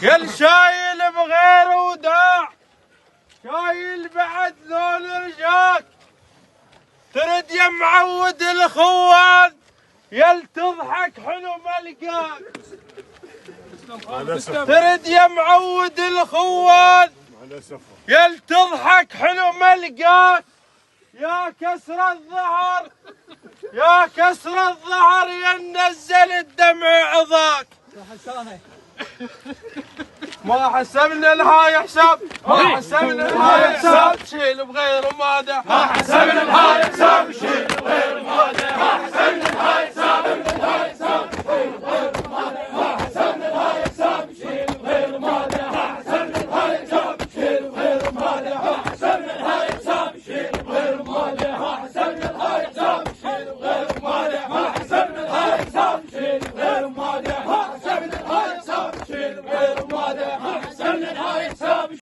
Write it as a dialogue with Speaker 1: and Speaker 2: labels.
Speaker 1: يا الشايل بغير وداع شايل بعد ذول رجاك ترد يا معود الخوان يل تضحك حلو ملقاك ترد يا معود الخوان يل تضحك حلو ملقاك يا كسر الظهر يا كسر الظهر يا نزل الدمع عضاك ما حسبنا لها حساب ما حسبنا لها حساب شيل بغير مادح
Speaker 2: ما حسبنا لها حساب شيل بغير مادح